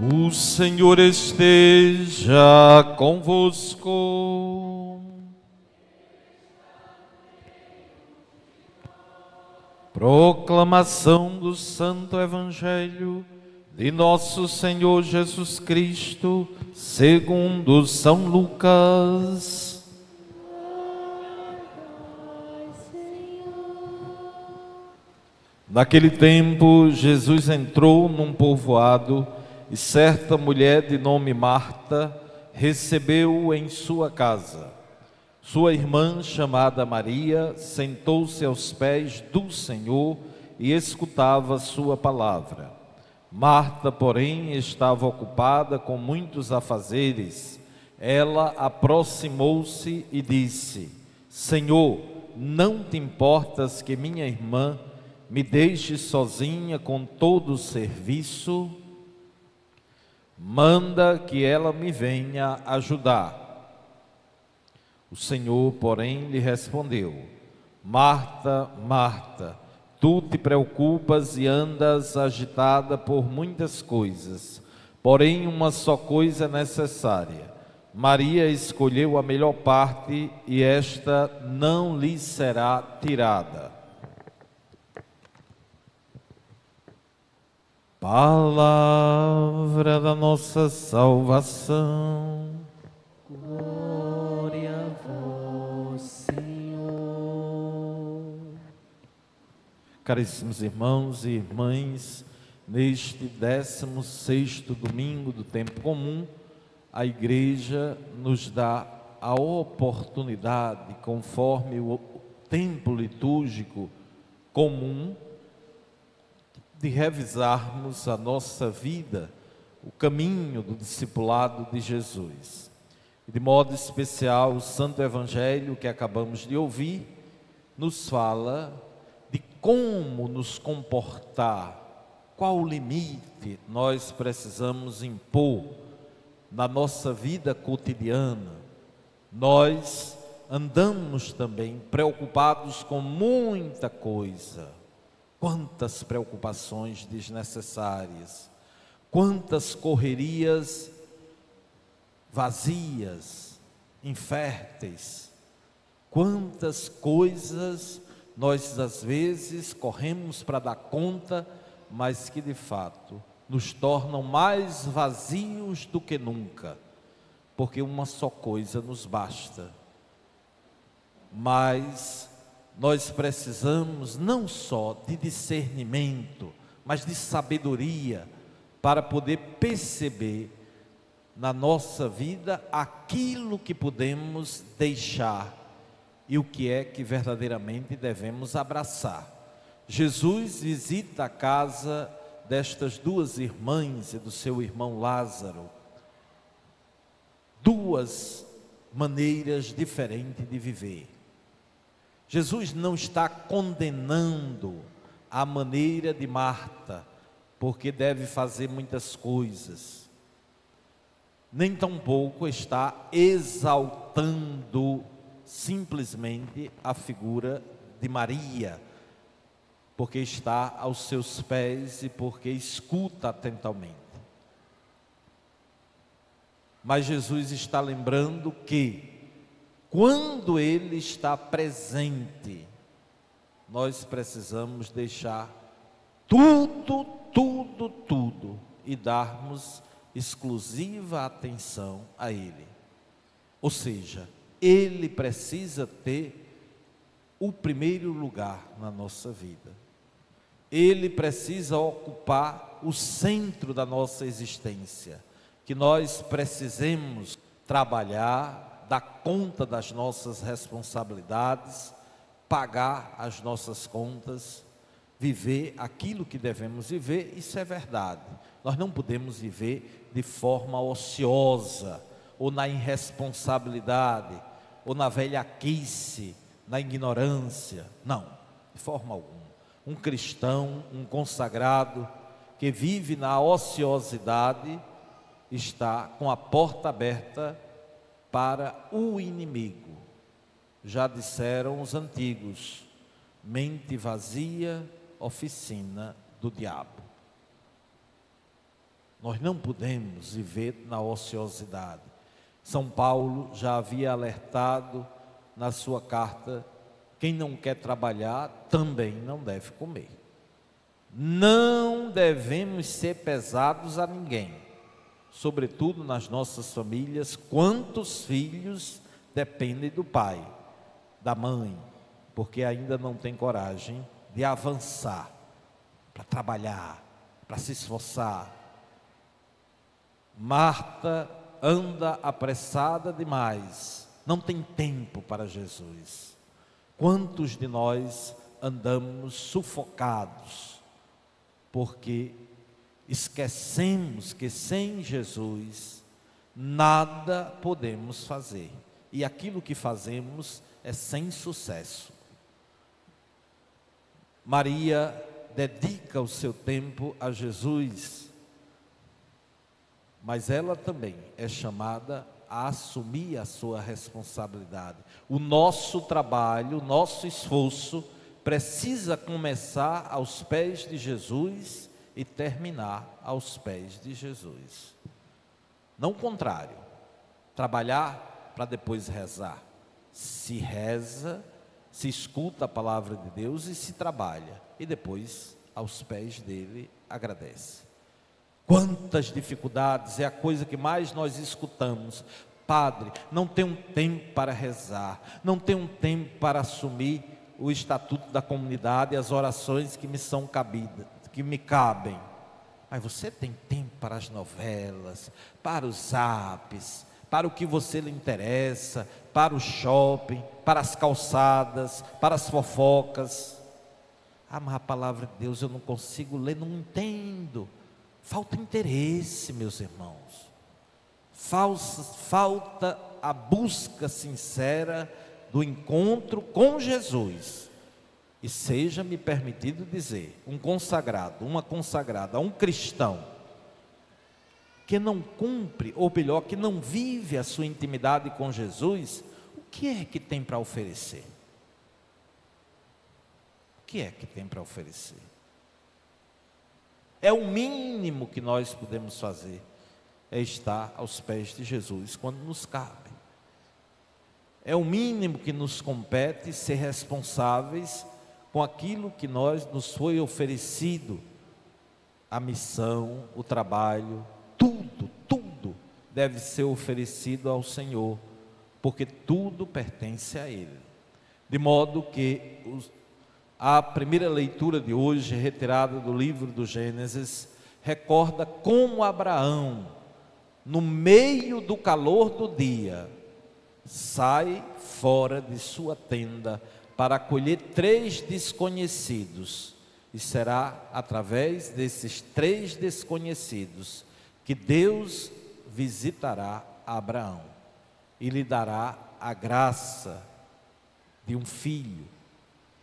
O Senhor esteja convosco. Proclamação do Santo Evangelho de Nosso Senhor Jesus Cristo, segundo São Lucas. Naquele tempo, Jesus entrou num povoado e certa mulher de nome Marta recebeu-o em sua casa. Sua irmã, chamada Maria, sentou-se aos pés do Senhor e escutava sua palavra. Marta, porém, estava ocupada com muitos afazeres. Ela aproximou-se e disse: Senhor, não te importas que minha irmã me deixe sozinha com todo o serviço? Manda que ela me venha ajudar. O Senhor, porém, lhe respondeu: Marta, Marta, tu te preocupas e andas agitada por muitas coisas, porém uma só coisa é necessária. Maria escolheu a melhor parte e esta não lhe será tirada. Palavra da nossa salvação. Glória a vós, Senhor. Caríssimos irmãos e irmãs, neste 16º domingo do tempo comum, a Igreja nos dá a oportunidade, conforme o tempo litúrgico comum, de revisarmos a nossa vida, o caminho do discipulado de Jesus. E de modo especial, o Santo Evangelho que acabamos de ouvir nos fala de como nos comportar, qual o limite nós precisamos impor na nossa vida cotidiana. Nós andamos também preocupados com muita coisa. Quantas preocupações desnecessárias, quantas correrias vazias, inférteis, quantas coisas nós às vezes corremos para dar conta, mas que de fato nos tornam mais vazios do que nunca, porque uma só coisa nos basta. Mas nós precisamos não só de discernimento, mas de sabedoria para poder perceber na nossa vida aquilo que podemos deixar e o que é que verdadeiramente devemos abraçar. Jesus visita a casa destas duas irmãs e do seu irmão Lázaro. Duas maneiras diferentes de viver. Jesus não está condenando a maneira de Marta, porque deve fazer muitas coisas. Nem tampouco está exaltando simplesmente a figura de Maria, porque está aos seus pés e porque escuta atentamente. Mas Jesus está lembrando que, quando Ele está presente, nós precisamos deixar tudo e darmos exclusiva atenção a Ele. Ou seja, Ele precisa ter o primeiro lugar na nossa vida. Ele precisa ocupar o centro da nossa existência, que nós precisemos trabalhar, dar conta das nossas responsabilidades, pagar as nossas contas, viver aquilo que devemos viver. Isso é verdade. Nós não podemos viver de forma ociosa, ou na irresponsabilidade, ou na velhaquice, na ignorância. Não, de forma alguma. Um cristão, um consagrado, que vive na ociosidade, está com a porta aberta para o inimigo. Já disseram os antigos: mente vazia, oficina do diabo. Nós não podemos viver na ociosidade. São Paulo já havia alertado na sua carta: quem não quer trabalhar também não deve comer. Não devemos ser pesados a ninguém, sobretudo nas nossas famílias. Quantos filhos dependem do pai, da mãe, porque ainda não tem coragem de avançar para trabalhar, para se esforçar. Marta anda apressada demais, não tem tempo para Jesus. Quantos de nós andamos sufocados, porque esquecemos que sem Jesus nada podemos fazer, e aquilo que fazemos é sem sucesso. Maria dedica o seu tempo a Jesus, mas ela também é chamada a assumir a sua responsabilidade. O nosso trabalho, o nosso esforço precisa começar aos pés de Jesus e terminar aos pés de Jesus. Não o contrário, trabalhar para depois rezar. Se reza, se escuta a palavra de Deus e se trabalha, e depois aos pés dele agradece. Quantas dificuldades, é a coisa que mais nós escutamos: padre, não tenho tempo para rezar, não tenho tempo para assumir o estatuto da comunidade e as orações que me são cabidas, que me cabem. Mas você tem tempo para as novelas, para os apps, para o que você lhe interessa, para o shopping, para as calçadas, para as fofocas. Ah, mas a palavra de Deus eu não consigo ler, não entendo. Falta interesse, meus irmãos. Falta a busca sincera do encontro com Jesus. E seja-me permitido dizer, um consagrado, uma consagrada, um cristão que não cumpre, ou melhor, que não vive a sua intimidade com Jesus, o que é que tem para oferecer? O que é que tem para oferecer? É o mínimo que nós podemos fazer, é estar aos pés de Jesus quando nos cabe. É o mínimo que nos compete ser responsáveis com aquilo que nos foi oferecido. A missão, o trabalho, tudo deve ser oferecido ao Senhor, porque tudo pertence a Ele. De modo que a primeira leitura de hoje, retirada do livro do Gênesis, recorda como Abraão, no meio do calor do dia, sai fora de sua tenda para acolher 3 desconhecidos, e será através desses 3 desconhecidos que Deus visitará Abraão e lhe dará a graça de um filho,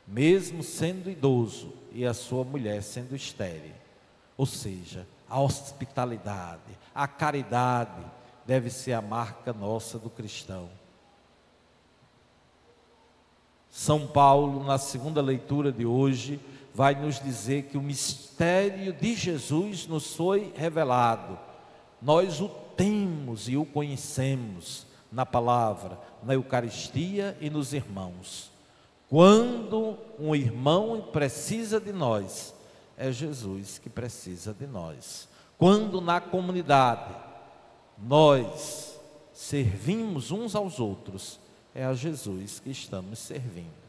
mesmo sendo idoso e a sua mulher sendo estéril. Ou seja, a hospitalidade, a caridade deve ser a marca nossa do cristão. São Paulo, na segunda leitura de hoje, vai nos dizer que o mistério de Jesus nos foi revelado. Nós o temos e o conhecemos na palavra, na Eucaristia e nos irmãos. Quando um irmão precisa de nós, é Jesus que precisa de nós. Quando na comunidade nós servimos uns aos outros, é a Jesus que estamos servindo.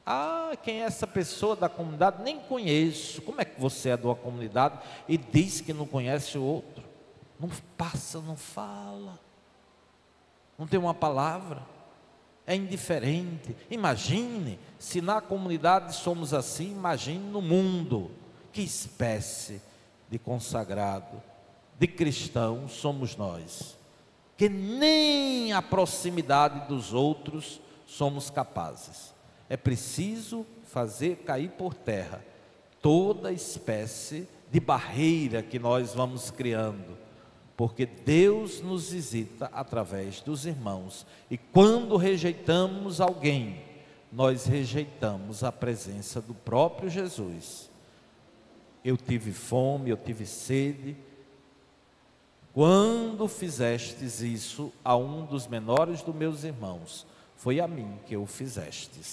Ah, quem é essa pessoa da comunidade? Nem conheço. Como é que você é de uma comunidade e diz que não conhece o outro? Não passa, não fala, não tem uma palavra, é indiferente. Imagine se na comunidade somos assim, imagine no mundo. Que espécie de consagrado, de cristão somos nós, que nem a proximidade dos outros somos capazes. É preciso fazer cair por terra toda espécie de barreira que nós vamos criando, porque Deus nos visita através dos irmãos, e quando rejeitamos alguém, nós rejeitamos a presença do próprio Jesus. eu tive fome, eu tive sede. Quando fizestes isso a um dos menores dos meus irmãos, foi a mim que o fizestes.